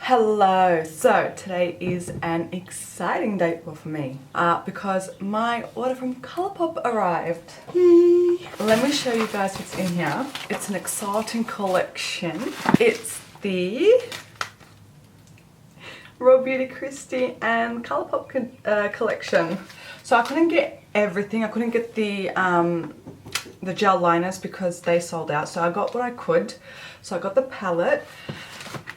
Hello, so today is an exciting day for me because my order from Colourpop arrived. Let me show you guys what's in here. It's an exciting collection. It's the Rawbeautykristi and Colourpop collection. So I couldn't get everything. I couldn't get the gel liners because they sold out. So I got what I could. So I got the palette.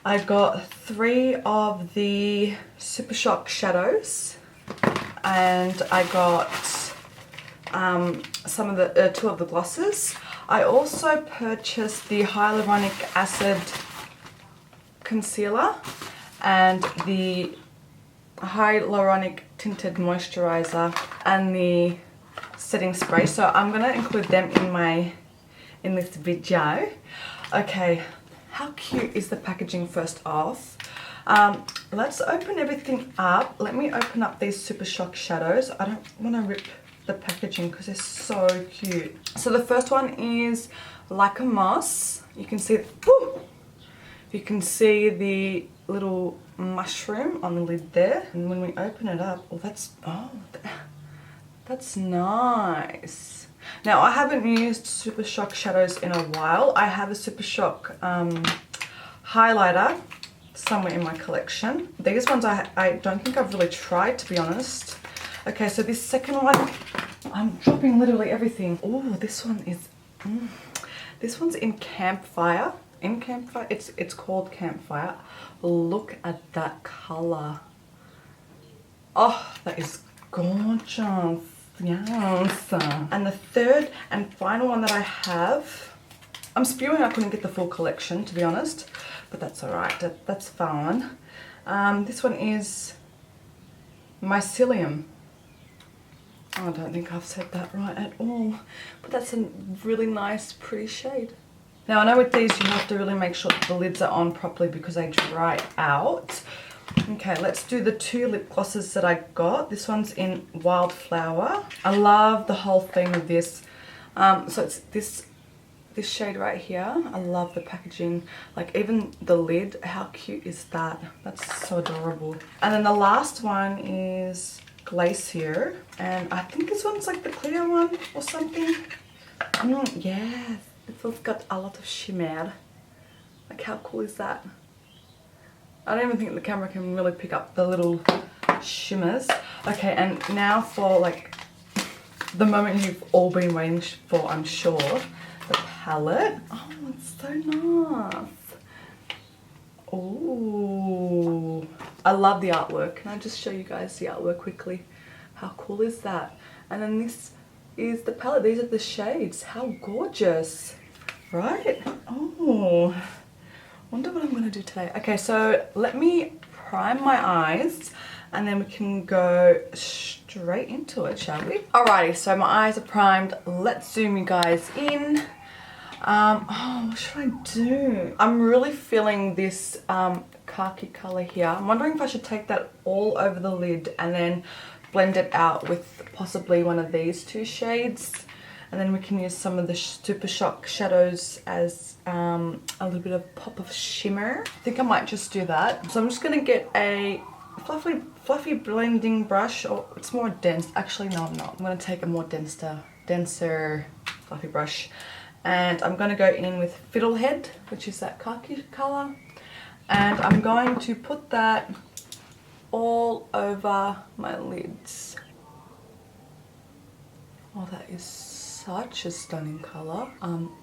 I got 3 of the Super Shock shadows, and I got some of the 2 of the glosses. I also purchased the hyaluronic acid concealer and the hyaluronic tinted moisturiser and the setting spray. So I'm gonna include them in this video. Okay. How cute is the packaging first off? Let's open everything up. Let me open up these Super Shock shadows. I don't want to rip the packaging because they're so cute. So the first one is Like a Moss. You can see, you can see the little mushroom on the lid there. And when we open it up, that's nice. Now, I haven't used Super Shock shadows in a while. I have a Super Shock highlighter somewhere in my collection. These ones I don't think I've really tried, to be honest. Okay, so this second one, I'm dropping literally everything. Oh, this one is, this one's in Campfire. In Campfire, it's called Campfire. Look at that color. Oh, that is gorgeous. Yes. And the third and final one that I have, I'm spewing I couldn't get the full collection, to be honest, but that's alright, that's fine. This one is Mycelium. I don't think I've said that right at all, but that's a really nice, pretty shade. Now I know with these you have to really make sure that the lids are on properly because they dry out. Okay, let's do the 2 lip glosses that I got. This one's in Wildflower. I love the whole theme of this. So it's this shade right here. I love the packaging. Like even the lid, how cute is that? That's so adorable. And then the last one is Glacier. And I think this one's like the clear one or something. Yes, it's got a lot of shimmer. Like how cool is that? I don't even think the camera can really pick up the little shimmers. Okay, and now for like the moment you've all been waiting for, I'm sure, the palette. Oh, it's so nice. Oh, I love the artwork. Can I just show you guys the artwork quickly? How cool is that? And then this is the palette. These are the shades. How gorgeous, right? Oh. Wonder what I'm going to do today. Okay, so let me prime my eyes and then we can go straight into it, shall we? Alrighty, so my eyes are primed. Let's zoom you guys in. What should I do? I'm really feeling this khaki color here. I'm wondering if I should take that all over the lid and then blend it out with possibly one of these 2 shades. And then we can use some of the Super Shock shadows as a little bit of pop of shimmer. I think I might just do that. So I'm just going to get a fluffy blending brush. Or it's more dense. Actually, no, I'm not. I'm going to take a more denser fluffy brush. And I'm going to go in with Fiddlehead, which is that khaki color. And I'm going to put that all over my lids. Oh, that is such a stunning color.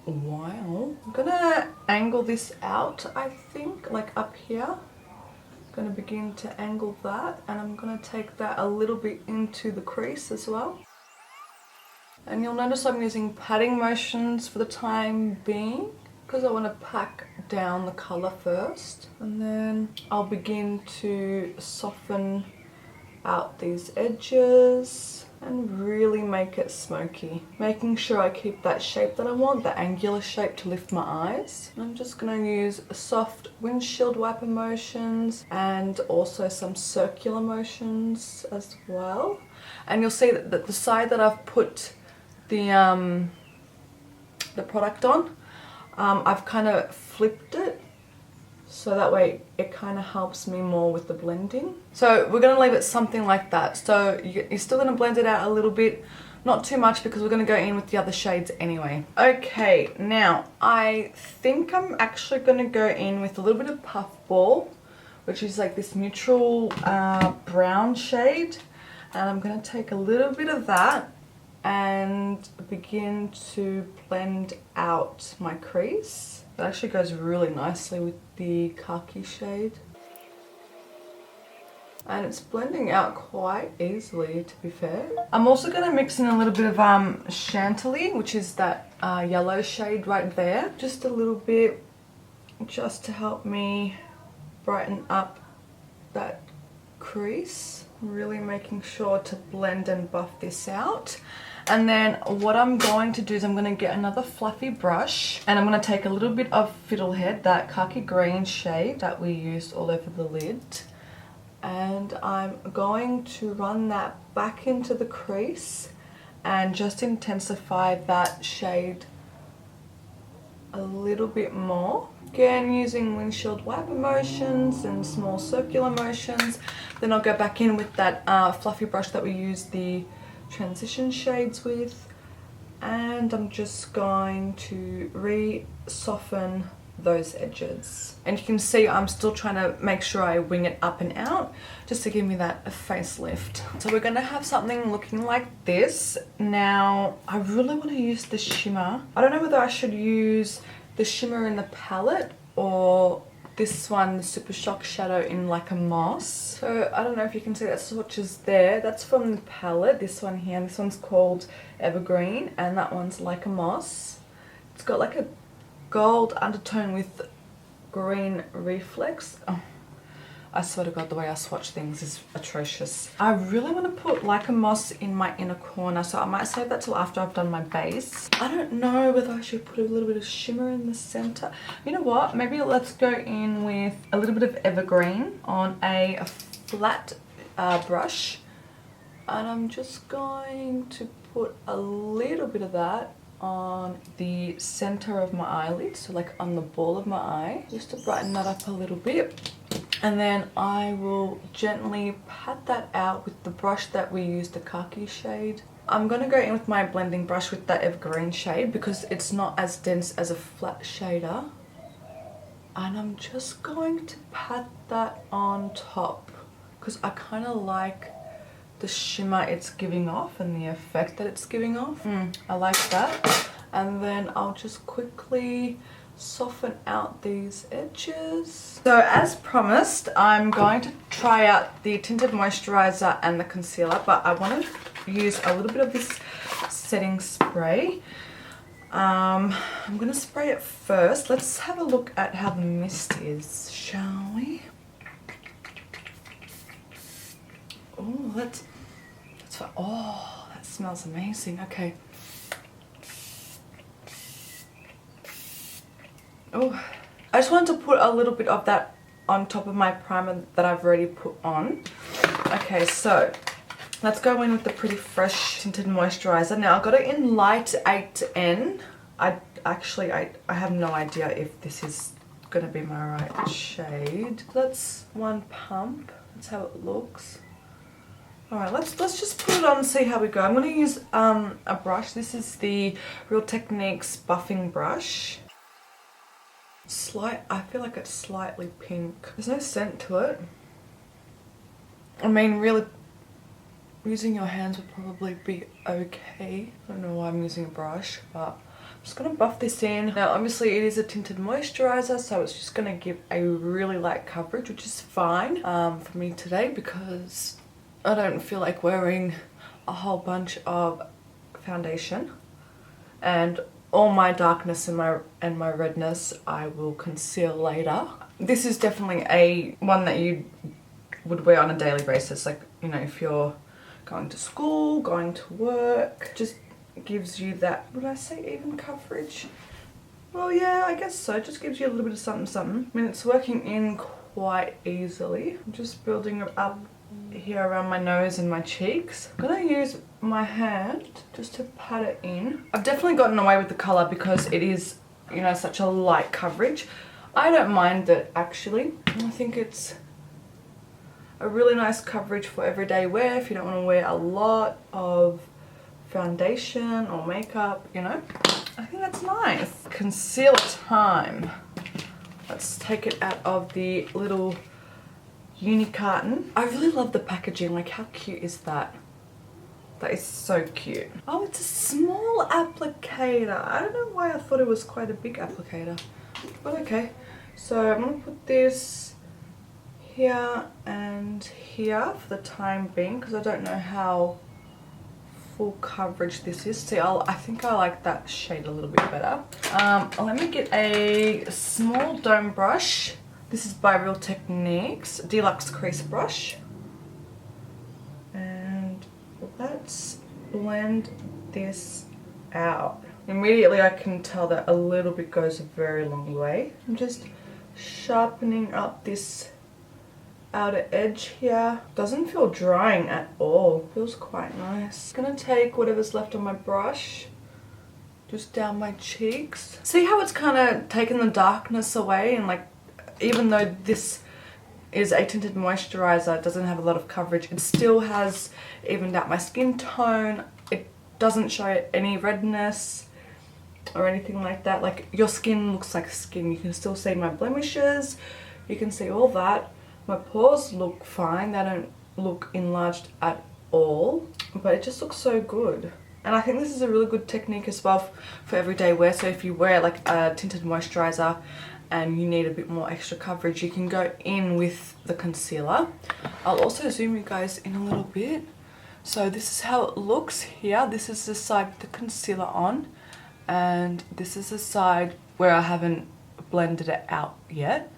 Wow. I'm gonna angle this out, I think, like up here. I'm gonna begin to angle that, and I'm gonna take that a little bit into the crease as well. And you'll notice I'm using patting motions for the time being because I want to pack down the color first, and then I'll begin to soften out these edges and really make it smoky, making sure I keep that shape that I want, the angular shape to lift my eyes. And I'm just going to use soft windshield wiper motions and also some circular motions as well. And you'll see that the side that I've put the product on, I've kind of flipped it So that way it kind of helps me more with the blending. So we're going to leave it something like that. So you're still going to blend it out a little bit. Not too much because we're going to go in with the other shades anyway. Okay, now I think I'm actually going to go in with a little bit of Puffball, which is like this neutral brown shade. And I'm going to take a little bit of that and begin to blend out my crease. It actually goes really nicely with the khaki shade. And it's blending out quite easily, to be fair. I'm also going to mix in a little bit of Chantilly, which is that yellow shade right there. Just a little bit, just to help me brighten up that crease. Really making sure to blend and buff this out. And then what I'm going to do is I'm going to get another fluffy brush and I'm going to take a little bit of Fiddlehead, that khaki green shade that we used all over the lid. And I'm going to run that back into the crease and just intensify that shade a little bit more. Again, using windshield wiper motions and small circular motions. Then I'll go back in with that fluffy brush that we used the transition shades with. And I'm just going to re-soften those edges. And you can see I'm still trying to make sure I wing it up and out just to give me that facelift. So we're going to have something looking like this. Now I really want to use the shimmer. I don't know whether I should use the shimmer in the palette or this one, the Super Shock Shadow in like a moss. So I don't know if you can see that swatches there. That's from the palette, this one here. This one's called Evergreen and that one's like a moss. It's got like a gold undertone with green reflex. Oh, I swear to God, the way I swatch things is atrocious. I really want to put like a moss in my inner corner, so I might save that till after I've done my base. I don't know whether I should put a little bit of shimmer in the center. You know what? Maybe let's go in with a little bit of Evergreen on a flat brush. And I'm just going to put a little bit of that on the center of my eyelid, so like on the ball of my eye, just to brighten that up a little bit. And then I will gently pat that out with the brush that we used, the khaki shade. I'm going to go in with my blending brush with that evergreen shade because it's not as dense as a flat shader. And I'm just going to pat that on top because I kind of like the shimmer it's giving off and the effect that it's giving off. I like that. And then I'll just quickly soften out these edges. So as promised, I'm going to try out the tinted moisturiser and the concealer, but I want to use a little bit of this setting spray. I'm going to spray it first. Let's have a look at how the mist is, shall we? Oh, that's oh, that smells amazing. Okay. Oh, I just wanted to put a little bit of that on top of my primer that I've already put on. Okay, so let's go in with the Pretty Fresh Tinted Moisturiser. Now I've got it in light 8N. I have no idea if this is going to be my right shade. That's one pump. That's how it looks. Alright, let's just put it on and see how we go. I'm going to use a brush. This is the Real Techniques buffing brush. I feel like it's slightly pink. There's no scent to it. I mean, really, using your hands would probably be okay. I don't know why I'm using a brush, but I'm just going to buff this in. Now, obviously, it is a tinted moisturiser, so it's just going to give a really light coverage, which is fine for me today because I don't feel like wearing a whole bunch of foundation. And all my darkness and my redness I will conceal later. This is definitely one that you would wear on a daily basis, like, you know, if you're going to school, going to work. Just gives you that, would I say even coverage? Well, yeah, I guess so. It just gives you a little bit of something something. I mean, it's working in quite easily. I'm just building it up here around my nose and my cheeks. I'm gonna use my hand just to pat it in. I've definitely gotten away with the colour because it is, you know, such a light coverage. I don't mind it actually. I think it's a really nice coverage for everyday wear if you don't want to wear a lot of foundation or makeup, you know. I think that's nice. Concealer time. Let's take it out of the little uni carton. I really love the packaging. Like, how cute is that? That is so cute. Oh, it's a small applicator. I don't know why I thought it was quite a big applicator, but okay. So I'm gonna put this here and here for the time being because I don't know how full coverage this is. See, I think I like that shade a little bit better. Let me get a small dome brush. This is by Real Techniques Deluxe Crease Brush. And let's blend this out. Immediately I can tell that a little bit goes a very long way. I'm just sharpening up this outer edge here. Doesn't feel drying at all. Feels quite nice. I'm gonna take whatever's left on my brush just down my cheeks. See how it's kind of taken the darkness away, and like, even though this is a tinted moisturiser, it doesn't have a lot of coverage, it still has evened out my skin tone. It doesn't show any redness or anything like that. Like, your skin looks like skin. You can still see my blemishes, you can see all that. My pores look fine, they don't look enlarged at all, but it just looks so good. And I think this is a really good technique as well for everyday wear. So if you wear like a tinted moisturiser and you need a bit more extra coverage, you can go in with the concealer. I'll also zoom you guys in a little bit. So this is how it looks here. This is the side with the concealer on, and this is the side where I haven't blended it out yet.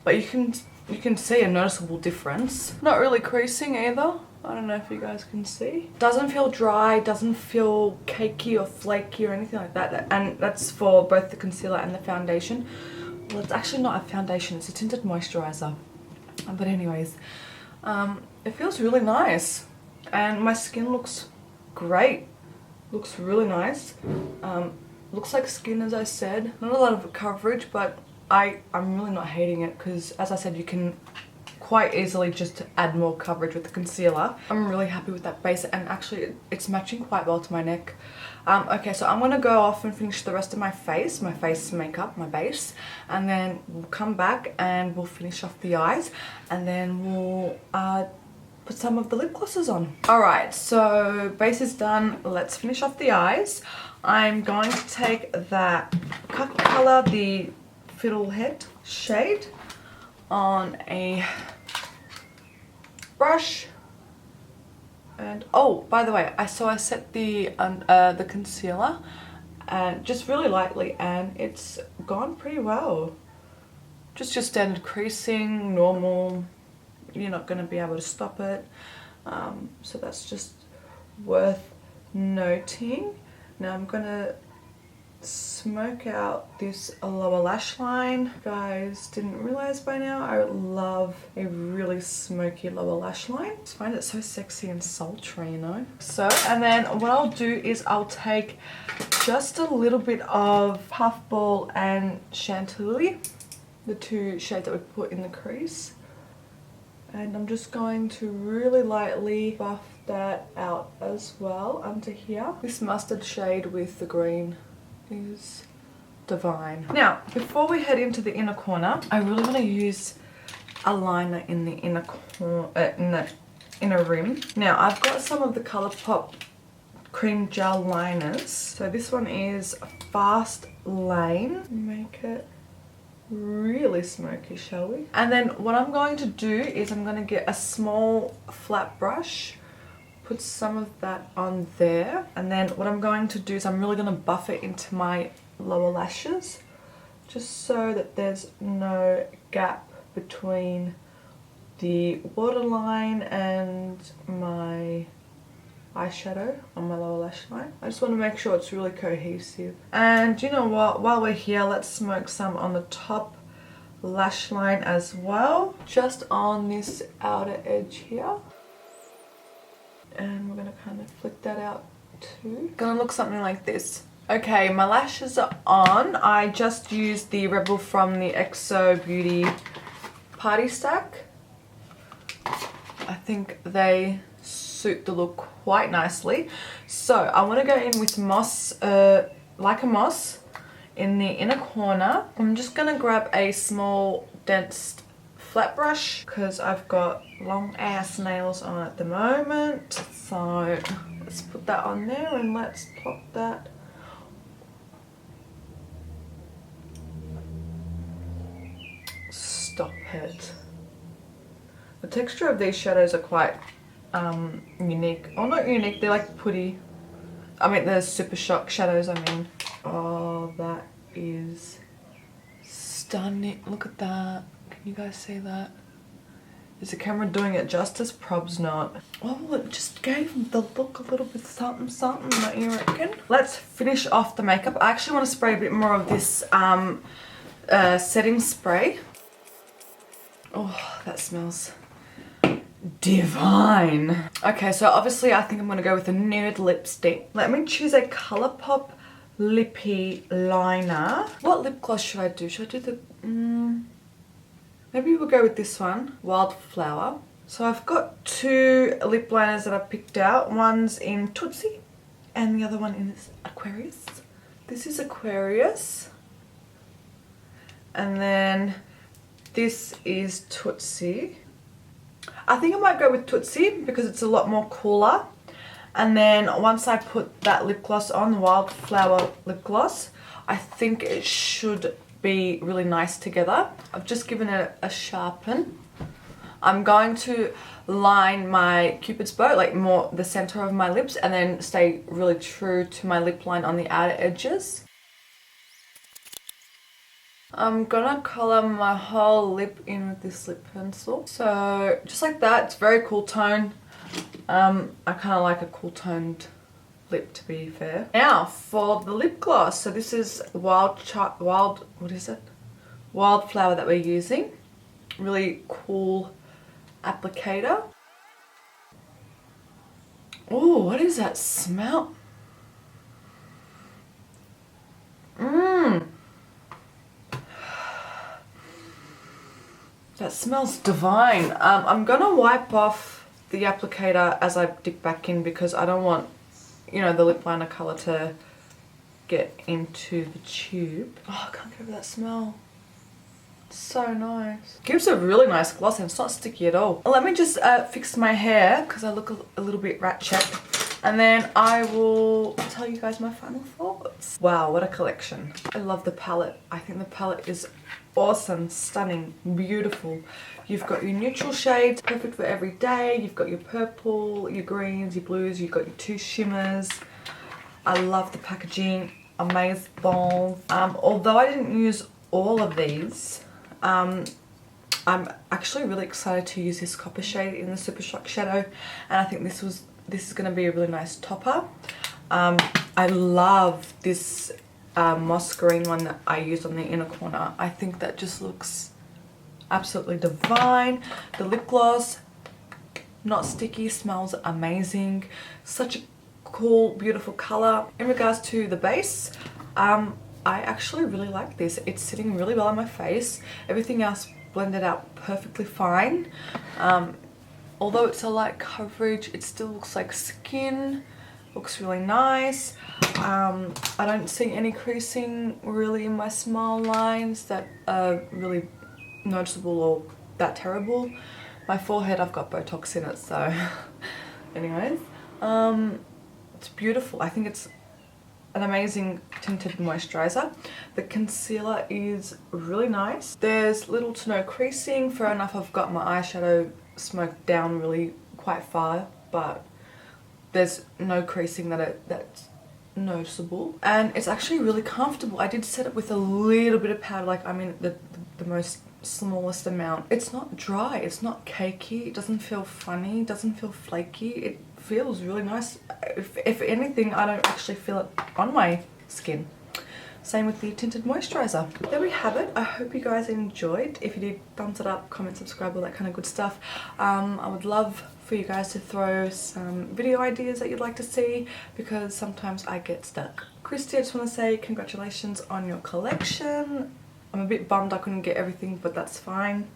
But you can see a noticeable difference. Not really creasing either. I don't know if you guys can see. Doesn't feel dry, doesn't feel cakey or flaky or anything like that. And that's for both the concealer and the foundation. Well, it's actually not a foundation, it's a tinted moisturiser. But anyways, it feels really nice. And my skin looks great. Looks really nice. Looks like skin, as I said. Not a lot of coverage, but I'm really not hating it because, as I said, you can quite easily just add more coverage with the concealer. I'm really happy with that base, and actually it's matching quite well to my neck. Okay, so I'm going to go off and finish the rest of my face makeup, my base, and then we'll come back and we'll finish off the eyes, and then we'll put some of the lip glosses on. Alright, so base is done. Let's finish off the eyes. I'm going to take that Cut Colour, the Fiddlehead shade, on a brush. And oh, by the way, I set the concealer and just really lightly, and it's gone pretty well. Just your standard creasing, normal. You're not going to be able to stop it, so that's just worth noting. Now I'm going to smoke out this lower lash line. If you guys didn't realize by now, I love a really smoky lower lash line. I just find it so sexy and sultry, you know. So, and then what I'll do is I'll take just a little bit of Puffball and Chantilly, the two shades that we put in the crease, and I'm just going to really lightly buff that out as well under here. This mustard shade with the green is divine. Now, before we head into the inner corner, I really want to use a liner in the inner corner, in the inner rim. Now, I've got some of the Colourpop cream gel liners. So this one is Fast Lane. Make it really smoky, shall we? And then what I'm going to do is I'm going to get a small flat brush, put some of that on there, and then what I'm going to do is I'm really going to buff it into my lower lashes, just so that there's no gap between the waterline and my eyeshadow on my lower lash line. I just want to make sure it's really cohesive. And you know what, while we're here, let's smoke some on the top lash line as well, just on this outer edge here. And we're going to kind of flick that out too. Gonna look something like this. Okay, my lashes are on. I just used the Rebel from the XO Beauty Party Stack. I think they suit the look quite nicely. So I want to go in with moss, like a moss, in the inner corner. I'm just going to grab a small dense flat brush because I've got long ass nails on at the moment. So let's put that on there and let's plop that. Stop it. The texture of these shadows are quite unique. Oh, not unique, they're like putty. I mean, they're Super Shock shadows, I mean. Oh, that is stunning. Look at that. Can you guys see that? Is the camera doing it justice? Probs not. Oh, it just gave the look a little bit something, something, don't you reckon? Let's finish off the makeup. I actually want to spray a bit more of this setting spray. Oh, that smells divine. Okay, so obviously I think I'm going to go with a nude lipstick. Let me choose a Colourpop lippy liner. What lip gloss should I do? Should I do the... maybe we'll go with this one, Wildflower. So I've got two lip liners that I picked out. One's in Tootsie and the other one is Aquarius. This is Aquarius. And then this is Tootsie. I think I might go with Tootsie because it's a lot more cooler. And then once I put that lip gloss on, Wildflower lip gloss, I think it should be really nice together. I've just given it a sharpen. I'm going to line my Cupid's bow, like more the center of my lips, and then stay really true to my lip line on the outer edges. I'm gonna color my whole lip in with this lip pencil. So just like that, it's very cool tone. I kind of like a cool toned lip, to be fair. Now for the lip gloss. So this is Wildflower that we're using. Really cool applicator. Oh, what is that smell? That smells divine. I'm gonna wipe off the applicator as I dip back in because I don't want, you know, the lip liner colour to get into the tube. Oh, I can't get over that smell. It's so nice. Gives a really nice gloss and it's not sticky at all. Let me just fix my hair because I look a little bit ratchet. And then I will tell you guys my final thoughts. Wow, what a collection. I love the palette. I think the palette is awesome, stunning, beautiful. You've got your neutral shades, perfect for every day. You've got your purple, your greens, your blues. You've got your two shimmers. I love the packaging, amazing. Although I didn't use all of these, I'm actually really excited to use this copper shade in the Super Shock shadow, and I think this is going to be a really nice topper. I love this moss green one that I used on the inner corner. I think that just looks absolutely divine. The lip gloss, not sticky, smells amazing. Such a cool, beautiful color. In regards to the base, I actually really like this. It's sitting really well on my face. Everything else blended out perfectly fine. Although it's a light coverage, it still looks like skin. Looks really nice. I don't see any creasing really in my smile lines that are really noticeable or that terrible. My forehead, I've got Botox in it, so anyways. It's beautiful. I think it's an amazing tinted moisturiser. The concealer is really nice. There's little to no creasing. Fair enough, I've got my eyeshadow smoked down really quite far, but there's no creasing that's noticeable, and it's actually really comfortable. I did set it with a little bit of powder, like I mean the most smallest amount. It's not dry, it's not cakey, it doesn't feel funny, it doesn't feel flaky, it feels really nice. If anything, I don't actually feel it on my skin. Same with the tinted moisturiser. There we have it. I hope you guys enjoyed. If you did, thumbs it up, comment, subscribe, all that kind of good stuff. I would love for you guys to throw some video ideas that you'd like to see because sometimes I get stuck. Kristi, I just want to say congratulations on your collection. I'm a bit bummed I couldn't get everything, but that's fine.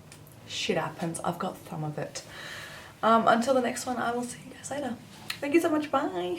Shit happens. I've got some of it. Until the next one, I will see you guys later. Thank you so much. Bye.